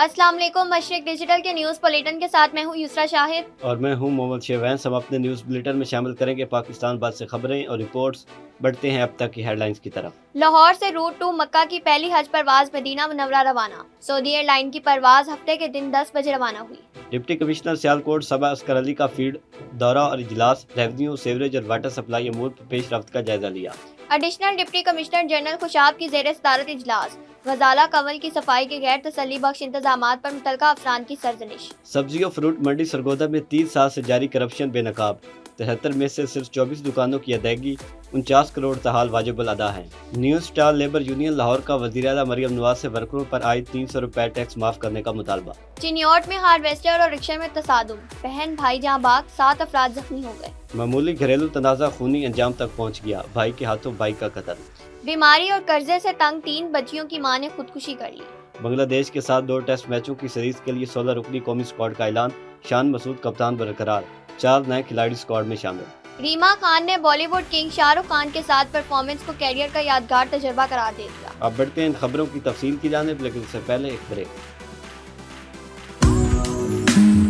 अस्सलाम वालेकुम। मशरिक डिजिटल के न्यूज़ बुलेटिन के साथ मैं हूँ यूसरा शाहिद और मैं हूं मोहम्मद शेवैंस। हम अपने न्यूज़ बुलेटिन में शामिल करेंगे पाकिस्तान बाद से खबरें और रिपोर्ट्स। बढ़ते हैं अब तक की हेडलाइंस की तरफ। लाहौर से रूट टू मक्का की पहली हज परवाज मदीना मुनव्वरा रवाना। सऊदी एयरलाइन की परवाज हफ्ते के दिन 10 बजे रवाना हुई। डिप्टी कमिश्नर सियालकोट सबा अस्कर अली का फील्ड दौरा और इजलास, रेवन्यू, सीवरेज और वाटर सप्लाई अमूर पर पेश रफ्त का जायजा लिया। Additional deputy commissioner general Khushab की ज़ेर सदारत इजलास। गजाला कंवल की सफाई के गैर तसल्ली बख्श इंतजामात पर मुतलका अफसरान की सरजनिश। सब्जी और फ्रूट मंडी सरगोदा में 30 साल से जारी करप्शन बेनकाब। 73 में से सिर्फ 24 दुकानों की अदायगी 49 करोड़ तहाल वाजिबुल अदा है। New star labour union Lahore का वज़ीर-ए-आला मरियम नवाज से वर्करों पर आए 300 रुपए टैक्स माफ करने का मुतालबा। चिन्योट में हार्वेस्टर और रिक्शा में तसादुम, बहन भाई जहां बाग, 7 अफराद जख्मी हो गए। मामूली घरेलू तनाज़ा खूनी अंजाम तक पहुँच गया, भाई के हाथों भाई का कत्ल। बीमारी और कर्जे से तंग 3 बच्चियों की मां ने खुदकुशी कर ली। बांग्लादेश के साथ 2 टेस्ट मैचों की सीरीज के लिए 16 रुकनी कौमी स्क्वाड का ऐलान। शान मसूद कप्तान बरकरार, 4 नए खिलाड़ी स्क्वाड में शामिल। रीमा खान ने बॉलीवुड किंग शाहरुख खान के साथ परफॉर्मेंस को कैरियर का यादगार तजुर्बा करार दे दिया। अब बढ़ते हैं इन खबरों की तफसील की जानिब, लेकिन इससे पहले एक ब्रेक।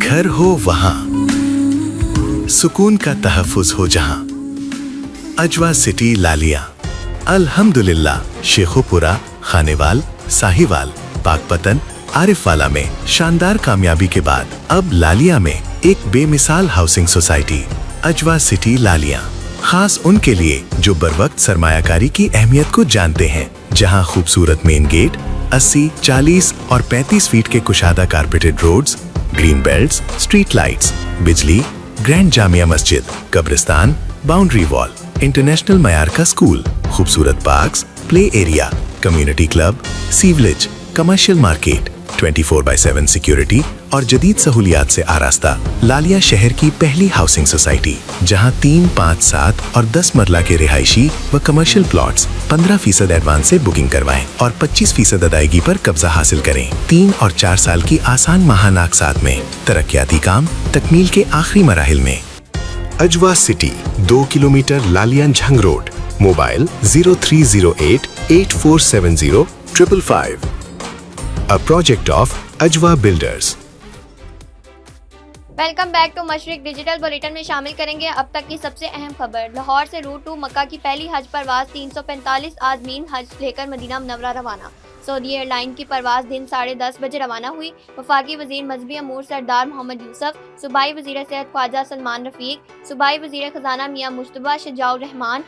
घर हो वहाँ, सुकून का तहफ़्फ़ुज़ हो जहाँ। अजवा सिटी लालिया, अल्हम्दुलिल्लाह। शेखोपुरा, खानेवाल, साहिवाल, पाकपतन, आरिफवाला में शानदार कामयाबी के बाद अब लालिया में एक बेमिसाल हाउसिंग सोसाइटी अजवा सिटी लालिया, खास उनके लिए जो बरवक्त सरमायाकारी की अहमियत को जानते हैं। जहां खूबसूरत मेन गेट, 80, 40 और 35 फीट के कुशादा carpeted roads, green belts, street lights, बिजली, ग्रैंड जामिया मस्जिद, कब्रिस्तान, बाउंड्री वॉल, इंटरनेशनल मयार का स्कूल, खूबसूरत parks, play area, community club, sewerage, commercial market, 24/7 security और जदीद सहूलियात से आरास्ता लालिया शहर की पहली हाउसिंग सोसाइटी, जहां 3, 5, 7 और 10 मरला के रिहायशी व कमर्शियल प्लॉट्स 15% एडवांस से बुकिंग करवाएं और 25% अदायगी पर कब्जा हासिल करें। 3 और 4 साल की आसान माहाना अक़सात में तरक्याती काम तकमील के आखिरी मराहिल में। Ajwa city, 2 kilometre Lalian Jhang road. Mobile 0308 8470 555। A project of Ajwa Builders. Welcome back to Mashriq digital bulletin में शामिल करेंगे अब तक की सबसे अहम खबर। लाहौर से रूट टू मक्का की पहली हज परवाज 345 आज़मीन हज लेकर मदीना मुनव्वरा रवाना। सऊदी एयरलाइन की परवाज दिन 10:30 बजे रवाना हुई। वफाकी वजीर मजहबी अमूर सरदार मोहम्मद यूसुफ, सूबाई वजीर सेहत ख्वाजा सलमान रफीक, सूबाई वजीर खजाना मियां मुश्तबा शजाउर रहमान,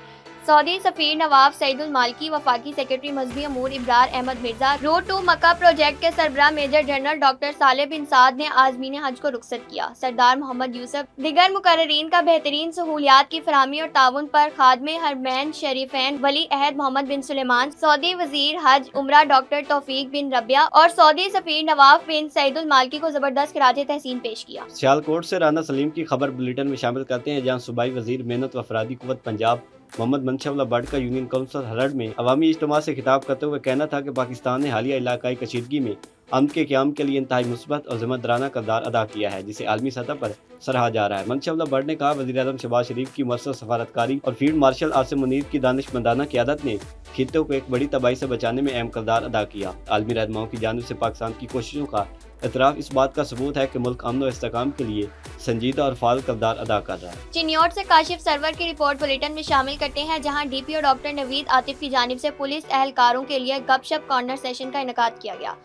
सऊदी सफीर नवाब सईदुल मालिकी, वफाकी सेक्रेटरी मजहबी अमूर इब्रार अहमद मिर्जा, रूट टू मक्का प्रोजेक्ट के सरबराह मेजर जनरल डॉक्टर साले बिन साद ने आज़मीन हज को रुखसत किया। सरदार मोहम्मद यूसुफ दिगर मुकर्ररीन का बेहतरीन सहूलियात की फराहमी और ताउन पर खादमे हरमैन शरीफैन वली अहद मोहम्मद बिन सुलेमान, सऊदी वजीर हज उमरा डॉक्टर तौफीक बिन रबिया और सऊदी सफीर नवाब बिन सईदुल मालिकी को जबरदस्त खिराज तहसीन पेश किया। सियालकोट से राना सलीम की खबर बुलेटिन में शामिल करते हैं, जहाँ सूबाई वजीर मेहनत व अफरादी कुव्वत पंजाब मोहम्मद मनशा बट का यूनियन काउंसिल हरड़ में अवामी इज्तिमा से खिताब करते हुए कहना था कि पाकिस्तान ने हालिया इलाकाई कशीदगी में अमन के क़याम के लिए इंतहाई मुस्बत और ज़िम्मेदाराना किरदार अदा किया है, जिसे आलमी सतह पर सराहा जा रहा है। मनशा बट ने कहा, वज़ीर-ए-आज़म शहबाज शरीफ की मुअस्सस सफारतकारी और फील्ड मार्शल आसिम मुनीर की दानिशमंदाना क़यादत ने खित्ते को एक बड़ी तबाही से बचाने में अहम किरदार अदा किया। आलमी रहनुमाओं की जानिब से पाकिस्तान की कोशिशों का एतराफ़ इस बात का सबूत है कि मुल्क अमन और इस्तेहकाम के लिए संजीदा और फाल किरदार अदा कर रहा है। चिन्योट से काशिफ सरवर की रिपोर्ट बुलेटिन में शामिल करते हैं, जहां डीपीओ डॉक्टर नवीद आतिफ की जानिब से पुलिस एहलकारों के लिए गपशप कॉर्नर सेशन का इनेकाद किया गया।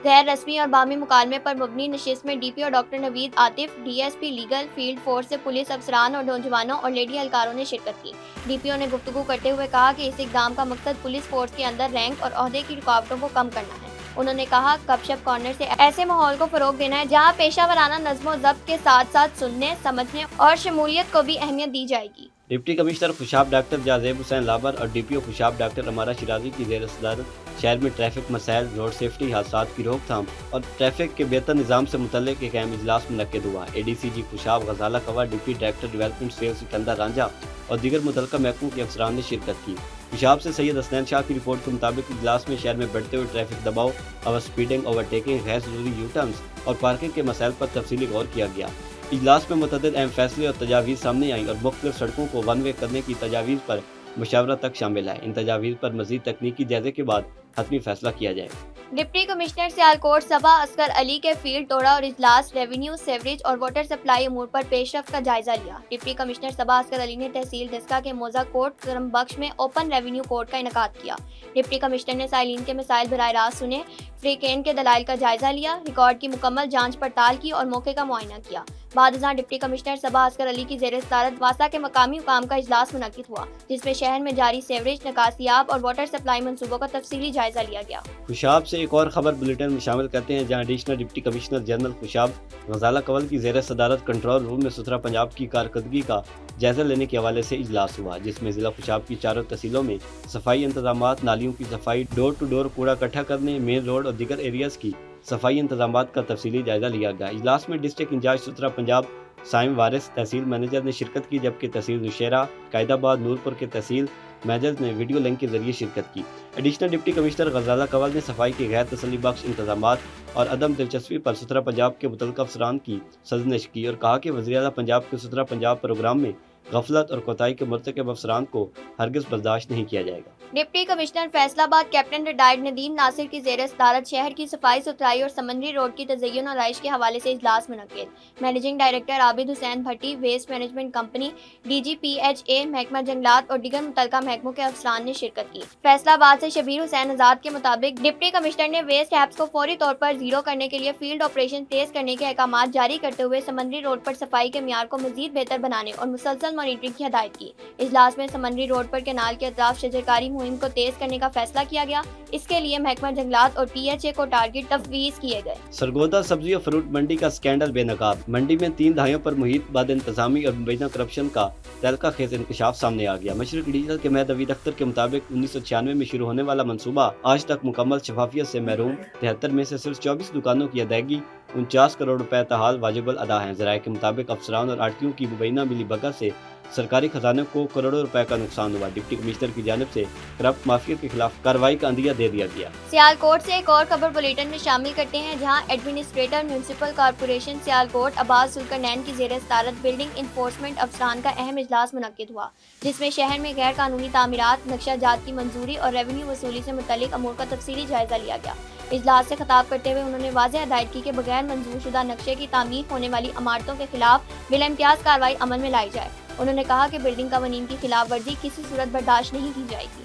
गैर रस्मी और बामी मुकालमे पर मबनी नशिस्त में DPO doctor Naveed Atif, DSP legal, field force से पुलिस अफसरान और नौजवानों और लेडी एहलकारों ने शिरकत की। डीपीओ ने गुफ्तगू करते हुए कहा कि इस इक़दाम का मकसद पुलिस फोर्स के अंदर रैंक और ओहदे की रुकावटों को कम करना है। उन्होंने कहा, गपशप कॉर्नर से ऐसे माहौल को फरोग देना है जहां पेशावराना नज़्म ज़ब्त के साथ साथ सुनने, समझने और शमूलियत को भी अहमियत दी जाएगी। Deputy commissioner Khushab doctor Jazeb Hussain Labar और डीपीओ खुशाब डॉक्टर अमारा शिराजी की ज़ेर सदारत शहर में ट्रैफिक मसाइल, रोड सेफ्टी, हादसात की रोकथाम और ट्रैफिक के बेहतर निज़ाम से मुतल्लिक़ एक अहम इजलास मुनक्किद हुआ। ADCG Khushab, Ghazala Kawa, deputy director development cell Sikandar Ranjha और दीगर मुतल्लिक़ा महकमों के अफसरान ने शिरकत की। खुशाब से सैयद हसनैन शाह की रिपोर्ट के मुताबिक इजलास में शहर में बढ़ते हुए ट्रैफिक दबाव, ओवर स्पीडिंग, ओवरटेकिंग, गैर ज़रूरी यू टर्न्स और पार्किंग के मसाइल पर तफसीली गौर किया गया। इजलास में मुतअद्दिद अहम फैसले और तजावीज़ सामने आई और मुख्तलिफ सड़कों को वन वे करने की तजावीज़ पर मुशावरा तक शामिल है। इन तजावीज़ पर मज़ीद तकनीकी जायजे के बाद حتمی فیصلہ کیا جائے۔ ڈپٹی کمشنر سیالکوٹ صبا اسکر علی کے فیلڈ دورہ اور اجلاس ریونیو، سیوریج اور واٹر سپلائی امور پر پیش رفت کا جائزہ لیا۔ ڈپٹی کمشنر صبا اسکر علی نے تحصیل دسکا کے موزہ کوٹ کرم بخش میں اوپن ریونیو کورٹ کا انعقاد کیا۔ ڈپٹی کمشنر نے سائلین کے مسائل براہ راست سنے، فریقین کے دلائل کا جائزہ لیا، ریکارڈ کی مکمل جانچ پڑتال کی اور موقع کا معائنہ کیا۔ بعد ازاں ڈپٹی کمشنر صبا اسکر علی کی زیر صدارت واسا کے مقامی حکام کا اجلاس منعقد ہوا، جس میں شہر میں جاری سیوریج، نکاسیاب اور واٹر سپلائی منصوبوں کا تفصیلی جائزہ لیا گیا۔ خوشاب سے ایک اور خبر بلیٹن میں شامل کرتے ہیں، جہاں additional deputy commissioner general Khushab Ghazala Kol کی زیر صدارت کنٹرول روم میں ستھرا پنجاب کی کارکردگی کا جائزہ لینے کے حوالے سے اجلاس ہوا، جس میں ضلع خوشاب کی چاروں تحصیلوں میں صفائی انتظامات، نالیوں کی صفائی، ڈور ٹو ڈور کوڑا اکٹھا کرنے، مین روڈ اور دیگر ایریاز کی صفائی انتظامات کا تفصیلی جائزہ لیا گیا۔ اجلاس میں ڈسٹرکٹ انچارج ستھرا پنجاب سائم وارث تحصیل مینیجر نے شرکت کی، جبکہ تحصیل نوشیرہ، قائد آباد، نورپور کے تحصیل مینیجرز نے ویڈیو لنک کے ذریعے شرکت کی۔ ایڈیشنل ڈپٹی کمشنر غزالہ کول نے صفائی کے غیر تسلی بخش انتظامات اور عدم دلچسپی پر ستھرا پنجاب کے متعلقہ افسران کی سرزنش کی اور کہا کہ وزیر اعلیٰ پنجاب کے ستھرا پنجاب پروگرام میں غفلت اور کوتاہی کے مرتکب افسران کو ہرگز برداشت نہیں کیا جائے گا۔ ڈپٹی کمشنر فیصل آباد کیپٹن ریٹائرڈ ندیم ناصر کی زیر صدارت شہر کی صفائی ستھرائی اور سمندری روڈ کی تزئین و آرائش کے حوالے سے اجلاس منعقد۔ Managing director Abid Hussain Bhatti, waste management company, D G P H A, محکمہ جنگلات اور دیگر متعلقہ محکموں کے افسران نے شرکت کی۔ فیصل آباد سے شبیر حسین آزاد کے مطابق ڈپٹی کمشنر نے ویسٹ ہیپس کو فوری طور پر زیرو کرنے کے لیے فیلڈ آپریشن تیز کرنے کے احکامات جاری کرتے ہوئے سمندری روڈ پر صفائی کے معیار کو مزید بہتر بنانے اور مسلسل مانیٹرنگ کی ہدایت کی۔ اجلاس میں سمندری روڈ پر کینال کے اطراف شجرکاری مہم کو تیز کرنے کا فیصلہ کیا گیا۔ اس کے لیے محکمہ جنگلات اور پی ایچ اے کو ٹارگٹ تفویض کیے گئے۔ سرگودا سبزی اور فروٹ منڈی کا سکینڈل بے نقاب، منڈی میں 3 دہائیوں پر محیط بد انتظامی اور مبینہ کرپشن کا تہلکہ خیز انکشاف سامنے آ گیا۔ مشرق ڈیجیٹل کے مہدوید اختر کے مطابق 1996 میں شروع ہونے والا منصوبہ آج تک مکمل شفافیت سے محروم، 73 میں سے صرف 24 دکانوں کی ادائیگی 49 کروڑ روپے تاحال واجب الادا ہیں۔ ذرائع کے مطابق افسران اور آڑتیوں کی مبینہ ملی بھگت سے سرکاری خزانے کو کروڑوں روپے کا نقصان ہوا۔ ڈپٹی کمشنر کی جانب سے کرپٹ مافیا کے خلاف کارروائی کا عندیہ دے دیا گیا۔ سیالکوٹ سے ایک اور خبر بلیٹن میں شامل کرتے ہیں، جہاں ایڈمنسٹریٹر میونسپل کارپوریشن سیالکوٹ عباس ذوالقرنین کی زیر صدارت بلڈنگ انفورسمنٹ افسران کا اہم اجلاس منعقد ہوا، جس میں شہر میں غیر قانونی تعمیرات، نقشہ جات کی منظوری اور ریونیو وصولی سے متعلق امور کا تفصیلی جائزہ لیا گیا۔ اجلاس سے خطاب کرتے ہوئے انہوں نے واضح ہدایت کی کہ بغیر منظور شدہ نقشے کی تعمیر ہونے والی عمارتوں کے خلاف بلا امتیاز کارروائی عمل میں لائی جائے۔ انہوں نے کہا کہ بلڈنگ قوانین کی خلاف ورزی کسی صورت برداشت نہیں کی جائے گی۔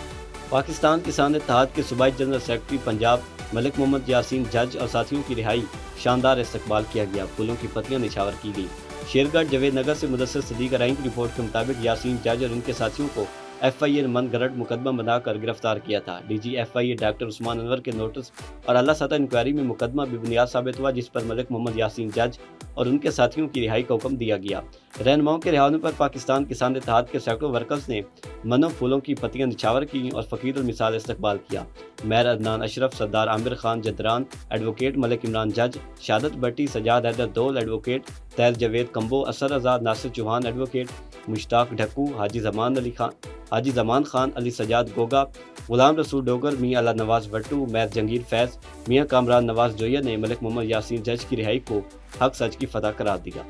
پاکستان کسان اتحاد کے صوبائی جنرل سیکرٹری پنجاب ملک محمد یاسین جج اور ساتھیوں کی رہائی شاندار استقبال کیا گیا، پھولوں کی پتیاں نچھاور کی گئی۔ شیرگڑھ جاوید نگر سے مدثر صدیق ارائیں کی رپورٹ کے مطابق یاسین جج اور ان کے ساتھیوں کو ایف آئی اے نے من گھڑت مقدمہ بنا کر گرفتار کیا تھا۔ ڈی جی ایف آئی اے ڈاکٹر عثمان انور کے نوٹس اور اعلیٰ سطح انکوائری میں مقدمہ بے بنیاد ثابت ہوا، جس پر ملک محمد یاسین جج اور ان کے ساتھیوں کی رہائی کا حکم دیا گیا۔ رہنماؤں کے رہا ہونے پر پاکستان کسان اتحاد کے سینکڑوں ورکرز نے منو پھولوں کی پتیاں نچھاور کی اور فقیر المثال استقبال کیا۔ میر عدنان اشرف، سردار عامر خان جدران، ایڈوکیٹ ملک عمران جج، شہادت بٹی، سجاد حیدر دول ایڈوکیٹ، طاہر جاوید کمبو، اثر آزاد، ناصر چوہان ایڈوکیٹ، مشتاق ڈھکو، حاجی زمان خان، علی سجاد گوگا، غلام رسول ڈوگر، میاں اللہ نواز بٹو، میر جنگیر فیض، میاں کامران نواز جویہ نے ملک محمد یاسین جج کی رہائی کو حق سچ کی فتح قرار دیا۔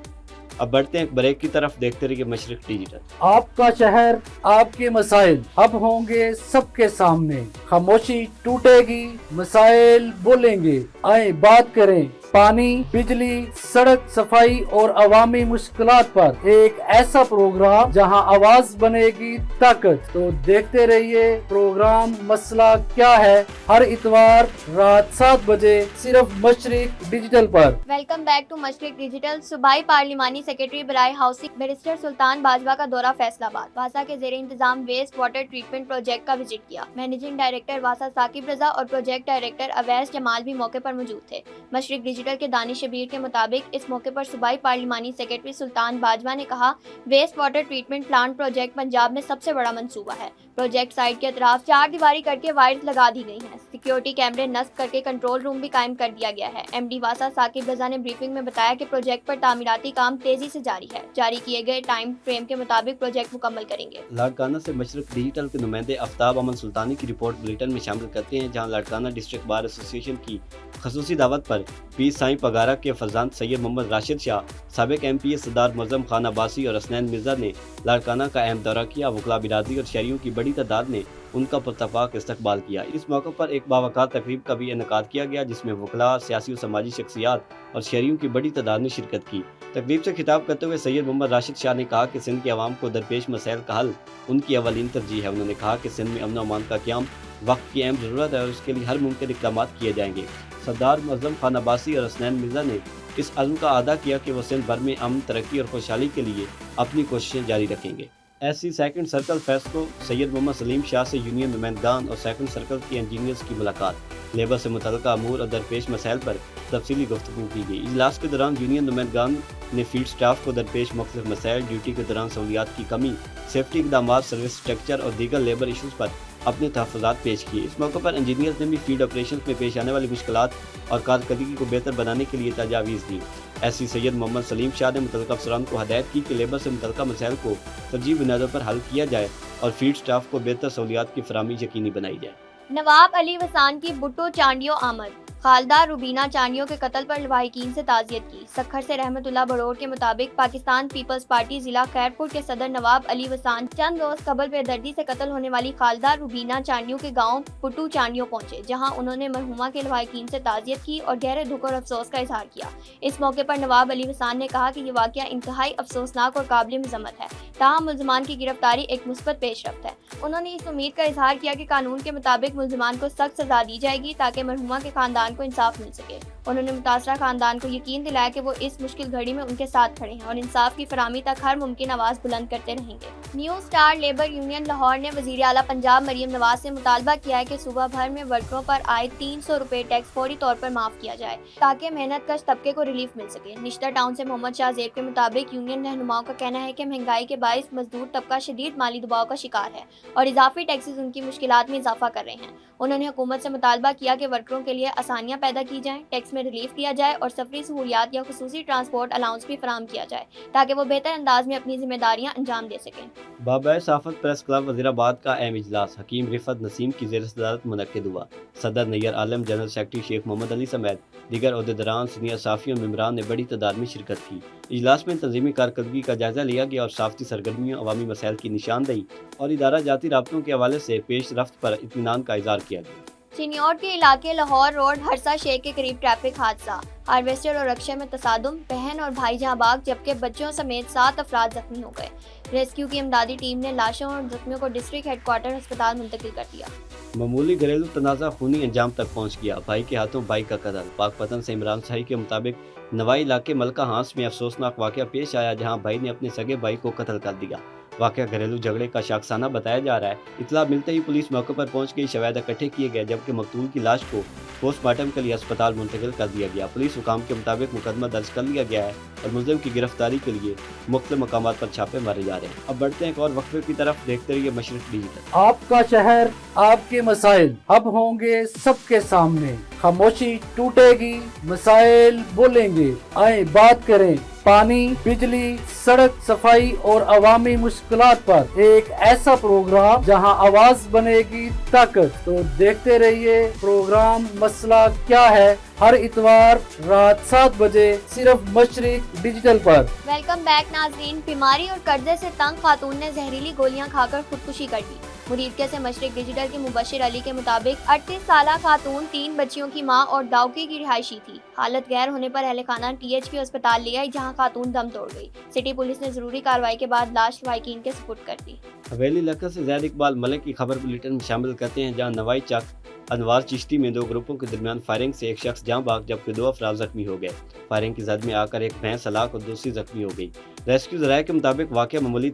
اب بڑھتے ہیں ایک بریک کی طرف، دیکھتے رہیے مشرق ڈیجیٹل۔ آپ کا شہر، آپ کے مسائل اب ہوں گے سب کے سامنے، خاموشی ٹوٹے گی، مسائل بولیں گے، آئیں بات کریں۔ پانی، بجلی، سڑک صفائی اور عوامی مشکلات پر ایک ایسا پروگرام جہاں آواز بنے گی طاقت۔ تو دیکھتے رہیے پروگرام مسئلہ کیا ہے، ہر اتوار رات 7 بجے صرف مشرق ڈیجیٹل پر۔ Welcome back to Mashriq digital. صوبائی پارلیمانی سیکرٹری برائے ہاؤسنگ بیرسٹر سلطان باجوہ کا دورہ فیصل آباد، واسا کے زیر انتظام ویسٹ واٹر ٹریٹمنٹ پروجیکٹ کا وزٹ کیا۔ مینیجنگ ڈائریکٹر واسا ثاقب رضا اور پروجیکٹ ڈائریکٹر اویس جمال بھی موقع پر موجود تھے۔ مشرق ڈیجیٹل کے دانش شبیر کے مطابق اس موقع پر صوبائی پارلیمانی سیکرٹری سلطان باجوہ نے کہا، waste water treatment plant project Punjab میں سب سے بڑا منصوبہ ہے۔ پروجیکٹ سائٹ کے اطراف 4 دیواری کر کے وائرز لگا دی گئی ہیں، سیکیورٹی کیمرے نصب کر کے کنٹرول روم بھی قائم کر دیا گیا ہے۔ ایم ڈی واسا ثاقب رضا نے بریفنگ میں بتایا کہ پروجیکٹ پر تعمیراتی کام تیزی سے جاری ہے، جاری کیے گئے ٹائم فریم کے مطابق پروجیکٹ مکمل کریں گے۔ لاڑکانہ سے مشرق ڈیجیٹل کے نمائندے آفتاب امن سلطانی کی رپورٹ بلیٹن میں شامل کرتے ہیں، جہاں لاڑکانہ ڈسٹرکٹ بار ایسوسی ایشن کی خصوصی دعوت پر پیر पुलिस साईं पगारा के फरजांद सैयद मोहम्मद राशिद शाह, साबिक MPA सरदार मुअज़्ज़म खान अब्बासी और हसनैन मिर्ज़ा ने लाड़काना का अहम दौरा किया। वकला बिरादरी और शहरियों की बड़ी तादाद ने उनका पुरतफाक इस्तकबाल किया। इस मौके पर एक बावक़ार तकरीब का भी इनेकाद किया गया, जिसमें वकला, सियासी और समाजी शख्सियात और शहरियों की बड़ी तादाद ने शिरकत की। तकरीब से खिताब करते हुए सैयद मोहम्मद राशिद शाह ने कहा कि सिंध के अवाम को दरपेश मसाइल का हल उनकी अवलीन तरजीह है। उन्होंने कहा कि सिंध में अमन अमान का क़याम वक्त की अहम ज़रूरत है और उसके लिए हर मुमकिन इक़दाम किए जाएंगे। सरदार मुअज़्ज़म खान अब्बासी और हसनैन मिर्ज़ा ने इस अज़्म का अदा किया कि वो सिंध भर में अमन, तरक्की और खुशहाली के लिए अपनी कोशिशें जारी रखेंगे। ऐसी सेकंड सर्कल फेस्ट को सैयद मोहम्मद सलीम शाह से यूनियन नुमाइंदगान और सेकंड सर्कल के इंजीनियर्स की मुलाकात, लेबर से मुतल्लिक़ अमूर और दरपेश मसाइल पर तफसीली गुफ्तगू की गई। इजलास के दौरान यूनियन नुमाइंदगान ने फील्ड स्टाफ को दरपेश मुख्तलिफ मसाइल, ड्यूटी के दौरान सहूलियात की कमी, सेफ्टी इक़दामात, सर्विस स्ट्रक्चर और दीगर लेबर इशूज़ पर अपने तहफ़्फ़ुज़ात पेश किए। इस मौके पर इंजीनियर्स ने भी फील्ड ऑपरेशन में पेश आने वाली मुश्किलात और कारकर्दगी को बेहतर बनाने के लिए तजावीज़ दी। ऐसी सैयद मोहम्मद सलीम शाह ने मुतल्लिक़ अफसरान को हदायत की कि लेबर से मुतल्लिक़ मसाइल को तरजीही बुनियादों पर हल किया जाए और फील्ड स्टाफ को बेहतर सहूलियात की फराहमी यकीनी बनाई जाए। नवाब अली वसान की भुट्टो चांडियों आमद, खालदा रुबीना चांडियों के कत्ल पर लवाहिकीन से ताज़ियत की। सखर से रहमतुल्लाह बड़ौर के मुताबिक पाकिस्तान पीपल्स पार्टी जिला खैरपुर के सदर नवाब अली वसान चंद रोज कबल बेदर्दी से कत्ल होने वाली खालदा रुबीना चांडियों के गांव पुट्टू चांडियों पहुंचे, जहां उन्होंने मरहुमा के लवाहिकीन से ताज़ियत की और गहरे दुख और अफसोस का इजहार किया। इस मौके पर नवाब अली वसान ने कहा कि ये वाक़या इंतहाई अफसोसनाक और काबिल मज़म्मत है, ताहम मुल्ज़िमान की गिरफ्तारी एक मुस्बत पेशरफ्त है। उन्होंने इस उम्मीद का इजहार किया कि कानून के मुताबिक मुल्ज़िमान को सख्त सज़ा दी जाएगी ताकि मरहुमा के खानदान को इंसाफ मिल सके। उन्होंने मुतासरा खानदान को यकीन दिलाया कि वो इस मुश्किल घड़ी में उनके साथ खड़े हैं और इंसाफ की फराहमी तक हर मुमकिन आवाज़ बुलंद करते रहेंगे। New star labour union Lahore ने वज़ीर आला पंजाब मरियम नवाज से मुतालबा किया है कि सूबा भर में वर्करों पर आए 300 रुपए टैक्स फौरी तौर पर माफ़ किया जाए ताकि मेहनत कश तबके को रिलीफ मिल सके। निश्तर टाउन से मोहम्मद शाह ज़ेब के मुताबिक यूनियन रहनुमाओं का कहना है कि महंगाई के बाइस मजदूर तबका शदीद माली दबाव का शिकार है और इजाफी टैक्सेस उनकी मुश्किलात में इजाफा कर रहे हैं। उन्होंने हुकूमत से मुतालबा किया कि वर्करों के लिए आसानियाँ पैदा की जाएँ, टैक्स में रिलीफ दिया जाए और सफरी सहूलियात या खुसूसी ट्रांसपोर्ट अलाउंस भी फराहम किया जाए ताकि वो बेहतर अंदाज में अपनी जिम्मेदारियां अंजाम दे सकें। बाबाए साफत प्रेस क्लब वज़ीराबाद का अहम इजलास हकीम रिफत नसीम की ज़ेर सदारत मुनक्किद हुआ। सदर नैयर आलम, जनरल सेक्रेटरी शेख मोहम्मद अली समेत दीगर ओहदेदारान, सीनियर साफ़ी और मेम्बरान ने बड़ी तादाद में शिरकत की। इजलास में तंजीमी कारकर्दगी का जायजा लिया गया और साफ़ती सरगर्मियों, अवामी मसाइल की निशानदेही और इदारा जाती राब्तों के हवाले से पेश रफ्त पर इत्मीनान का इज़हार किया गया। चिन्योट के इलाके लाहौर रोड हरसा शेख के करीब ट्रैफिक हादसा, हार्वेस्टर और रक्शे में तसादुम, बहन और भाई जहां बाग जबकि बच्चों समेत 7 अफराद जख्मी हो गए। रेस्क्यू की इमदादी टीम ने लाशों और जख्मियों को डिस्ट्रिक्ट हेडक्वार्टर अस्पताल मुंतकिल कर दिया। मामूली घरेलू तनाज़ा खूनी अंजाम तक पहुँच गया, भाई के हाथों भाई का कत्ल। पाकपतन से इमरान शाही के मुताबिक नवाई इलाके मलका हांस में अफसोसनाक वाक़या पेश आया, जहाँ भाई ने अपने सगे भाई को कत्ल कर दिया। वाक़या घरेलू झगड़े का शाखसाना बताया जा रहा है। इतला मिलते ही पुलिस मौके पर पहुंच गई, शवाहिद इकट्ठे किए गए, जबकि मकतूल की लाश को पोस्टमार्टम के लिए अस्पताल मुंतकिल कर दिया गया। पुलिस हुकाम के मुताबिक मुकदमा दर्ज कर लिया गया है और मुलजिम की गिरफ्तारी के लिए मुख्तलिफ मकामात पर छापे मारे जा रहे हैं। अब बढ़ते हैं एक और वक्फे की तरफ, देखते रहिए मशरिक डिजिटल। आपका शहर, आपके मसाइल अब होंगे सबके सामने। खामोशी टूटेगी, मसाइल बोलेंगे, आए बात करें। पानी, बिजली, सड़क, सफाई और अवामी मुश्किलात पर एक ऐसा प्रोग्राम जहां आवाज बनेगी ताकत। तो देखते रहिए प्रोग्राम मसला क्या है, हर इतवार रात 7 बजे सिर्फ मशरिक डिजिटल पर। वेलकम बैक नाजरीन। बीमारी और कर्जे से तंग खातून ने जहरीली गोलियां खाकर खुदकुशी कर दी। मुरीदके से मशरिक डिजिटल के मुबशिर अली के मुताबिक 38 साला खातून 3 बच्चियों की मां और डाउकी की रिहायशी थी। हालत गैर होने पर अहले खाना THP अस्पताल ले आई, जहां खातून दम तोड़ गई। सिटी पुलिस ने जरूरी कार्रवाई के बाद लाश लवाहिकीन के सुपुर्द कर दी। हवेली इलाके से ज़ैद इकबाल मलिक की खबर बुलेटिन में शामिल करते हैं, जहां नवाई चक अनवार चिश्ती में 2 ग्रुपों के दरमियान फायरिंग से एक शख्स जाँ बाग जबकि 2 अफराद जख्मी हो गए। फायरिंग की जद में आकर एक भैंस हलाक और दूसरी जख्मी हो गई। रेस्क्यू ज़राए के मुताबिक वाक़या मामूली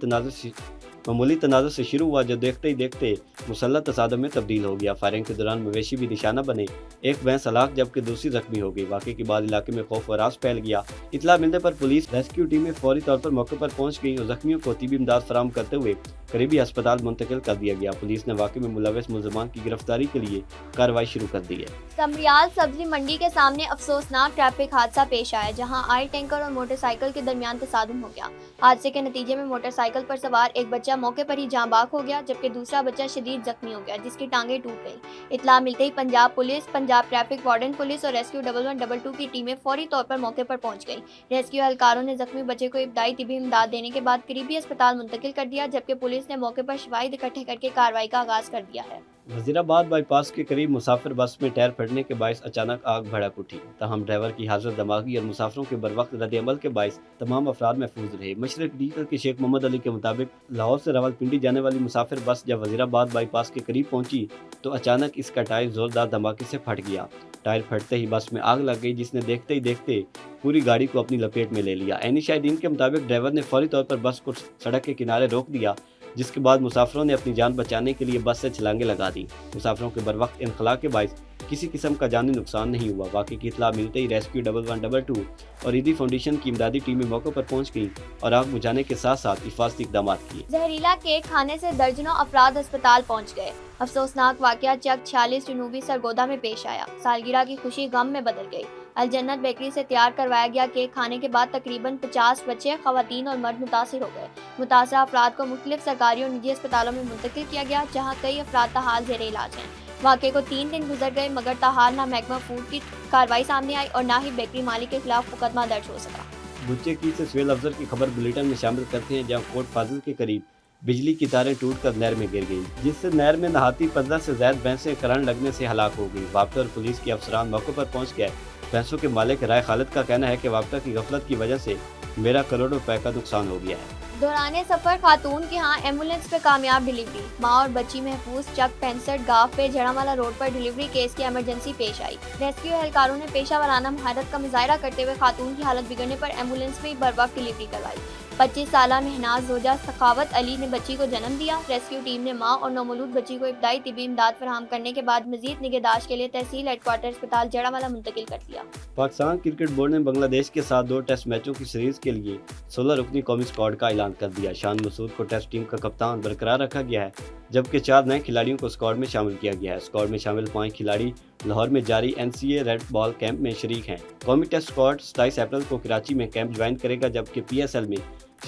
तनाज़ुर से शुरू हुआ, जो देखते ही देखते मुसल्लह तसादम में तब्दील हो गया। फायरिंग के दौरान मवेशी भी निशाना बने, एक भैंस हलाक जबकि दूसरी जख्मी हो गई। वाक़े के बाद इलाके में खौफ व रास फैल गया। इतला मिलने पर पुलिस रेस्क्यू टीमें फौरी तौर पर मौके पर पहुंच गई और जख्मियों को तिबी इमदाद फराहम करते हुए करीबी अस्पताल मुंतकिल कर दिया गया। पुलिस ने वाक़े में मुलविस मुल्ज़िमान की गिरफ्तारी के लिए कार्रवाई शुरू कर दी है। समरियाल सब्जी मंडी के सामने अफसोसनाक ट्रैफिक हादसा पेश आया, जहां आयल टैंकर और मोटरसाइकिल के दरमियान तसादुम हो गया। हादसे के नतीजे में मोटरसाइकिल पर सवार एक बच्चा موقع پر ہی جاں بحق ہو گیا جبکہ دوسرا بچہ شدید زخمی ہو گیا جس کی ٹانگیں ٹوٹ گئیں۔ اطلاع ملتے ہی Punjab police, Punjab traffic warden police اور ریسکیو 1122 کی ٹیمیں فوری طور پر موقع پر پہنچ گئیں۔ ریسکیو اہلکاروں نے زخمی بچے کو ابتدائی طبی امداد دینے کے بعد قریبی اسپتال منتقل کر دیا جبکہ پولیس نے موقع پر شواہد اکٹھے کر کے کارروائی کا آغاز کر دیا ہے۔ وزیر آباد بائی پاس کے قریب مسافر بس میں ٹائر پھٹنے کے باعث اچانک آگ بھڑک اٹھی، تاہم ڈرائیور کی حالت دماغی اور مسافروں کے بروقت رد عمل کے باعث تمام افراد محفوظ رہے۔ مشرق ڈیزل کے شیخ محمد علی کے مطابق لاہور سے راولپنڈی جانے والی مسافر بس جب وزیر آباد بائی پاس کے قریب پہنچی تو اچانک اس کا ٹائر زوردار دھماکے سے پھٹ گیا۔ ٹائر پھٹتے ہی بس میں آگ لگ گئی جس نے دیکھتے ہی دیکھتے پوری گاڑی کو اپنی لپیٹ میں لے لیا۔ عینی شاہدین کے مطابق ڈرائیور نے فوری طور پر بس کو سڑک کے کنارے روک دیا جس کے بعد مسافروں نے اپنی جان بچانے کے لیے بس سے چھلانگیں لگا دی۔ مسافروں کے بروقت انخلاء کے باعث کسی قسم کا جانی نقصان نہیں ہوا۔ واقعے کی اطلاع ملتے ہی ریسکیو 1122 اور ایدی فاؤنڈیشن کی امدادی ٹیمیں موقع پر پہنچ گئیں اور آگ بجھانے کے ساتھ ساتھ حفاظتی اقدامات کیے۔ زہریلا کیک کھانے سے درجنوں افراد اسپتال پہنچ گئے۔ افسوسناک واقعہ چک 46 جنوبی سرگودا میں پیش آیا۔ سالگرہ کی خوشی غم میں بدل گئی۔ الجنت بیکری سے تیار کروایا گیا کیک کھانے کے بعد تقریباً 50 بچے، خواتین اور مرد متاثر ہو گئے۔ متاثرہ افراد کو مختلف سرکاری اور نجی اسپتالوں میں منتقل کیا گیا جہاں کئی افراد تاحال زیر علاج ہیں۔ واقعے کو 3 دن گزر گئے مگر تاحال نہ محکمہ فوڈ کی کارروائی سامنے آئی اور نہ ہی بیکری مالک کے خلاف مقدمہ درج ہو سکا۔ بچے کی سے سویل افزر کی خبر بلیٹن میں شامل کرتے ہیں جہاں کوٹ فاضل کے قریب بجلی کی تاریں ٹوٹ کر نہر میں گر گئیں جس سے نہر میں نہاتی 15 سے زائد بھینسیں کرنٹ لگنے سے ہلاک ہو گئیں۔ وابطہ اور پولیس کے افسران موقع پر پہنچ گئے۔ بھینسوں کے مالک رائے خالد کا کہنا ہے کہ وابطہ کی غفلت کی وجہ سے میرا کروڑوں روپے کا نقصان ہو گیا ہے۔ دوران سفر خاتون کے ہاں ایمبولینس پہ کامیاب ڈیلیوری، ماں اور بچی محفوظ۔ چک 65 گاف پہ جڑامالہ روڈ پر ڈیلیوری کیس کی ایمرجنسی پیش آئی۔ ریسکیو اہلکاروں نے پیشہ ورانہ مہارت کا مظاہرہ کرتے ہوئے خاتون کی حالت بگڑنے پر ایمبولینس میں بروقت ڈیلیوری کروائی۔ 25 سالہ مہناز زوجہ سخاوت علی نے بچی کو جنم دیا۔ ریسکیو ٹیم نے ماں اور نومولود بچی کو ابتدائی طبی امداد فراہم کرنے کے بعد مزید نگہداشت کے لیے تحصیل ہیڈ کوارٹر اسپتال جڑامالہ منتقل کر دیا۔ پاکستان کرکٹ بورڈ نے بنگلہ دیش کے ساتھ 2 ٹیسٹ میچوں کی سیریز کے لیے 16 رکنی قومی اسکواڈ کا اعلان کر دیا۔ شان مسعود کو ٹیسٹ ٹیم کا کپتان برقرار رکھا گیا ہے جبکہ 4 نئے کھلاڑیوں کو اسکواڈ میں شامل کیا گیا ہے۔ اسکواڈ میں شامل 5 کھلاڑی لاہور میں جاری NCA ریڈ بال کیمپ میں شریک ہیں۔ قومی ٹیسٹ اسکواڈ 27 اپریل کو کراچی میں کیمپ جوائن کرے گا جبکہ PSL میں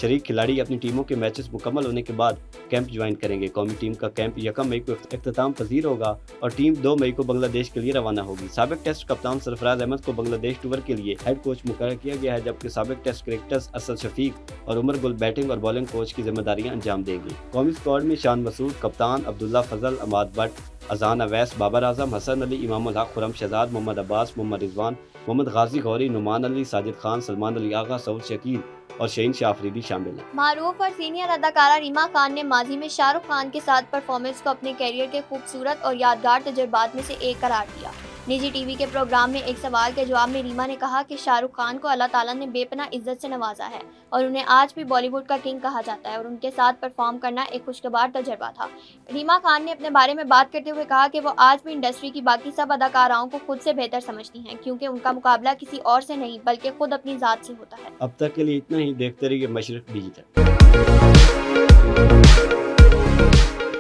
شریک کھلاڑی اپنی ٹیموں کے میچز مکمل ہونے کے بعد کیمپ جوائن کریں گے۔ قومی ٹیم کا کیمپ 1 مئی کو اختتام پذیر ہوگا اور ٹیم 2 مئی کو بنگلہ دیش کے لیے روانہ ہوگی۔ سابق ٹیسٹ کپتان سرفراز احمد کو بنگلہ دیش ٹور کے لیے ہیڈ کوچ مقرر کیا گیا ہے جبکہ سابق ٹیسٹ کرکٹرز اسد شفیق اور عمر گل بیٹنگ اور بالنگ کوچ کی ذمہ داریاں انجام دیں گے۔ قومی اسکواڈ میں شان مسعود کپتان، عبداللہ فضل، عماد بٹ، اذان اویس، بابر اعظم، حسن علی، امام الحق، خرم شہزاد، محمد عباس، محمد رضوان، محمد غازی غوری، نعمان علی، ساجد خان، سلمان علی آغا، سعود شکیل اور شہین شاہ آفریدی شامل ہیں۔ معروف اور سینئر اداکارہ ریما خان نے ماضی میں شاہ رخ خان کے ساتھ پرفارمنس کو اپنے کیریئر کے خوبصورت اور یادگار تجربات میں سے ایک قرار دیا۔ نجی ٹی وی کے پروگرام میں ایک سوال کے جواب میں ریما نے کہا کہ شاہ رخ خان کو اللہ تعالیٰ نے بے پناہ عزت سے نوازا ہے اور انہیں آج بھی بالی ووڈ کا کنگ کہا جاتا ہے اور ان کے ساتھ پرفارم کرنا ایک خوشگوار تجربہ تھا۔ ریما خان نے اپنے بارے میں بات کرتے ہوئے کہا کہ وہ آج بھی انڈسٹری کی باقی سب اداکاراؤں کو خود سے بہتر سمجھتی ہیں کیونکہ ان کا مقابلہ کسی اور سے نہیں بلکہ خود اپنی ذات سے ہوتا ہے۔ اب تک کے لیے اتنا ہی، دیکھتے رہیے مشرق ڈیجیٹل۔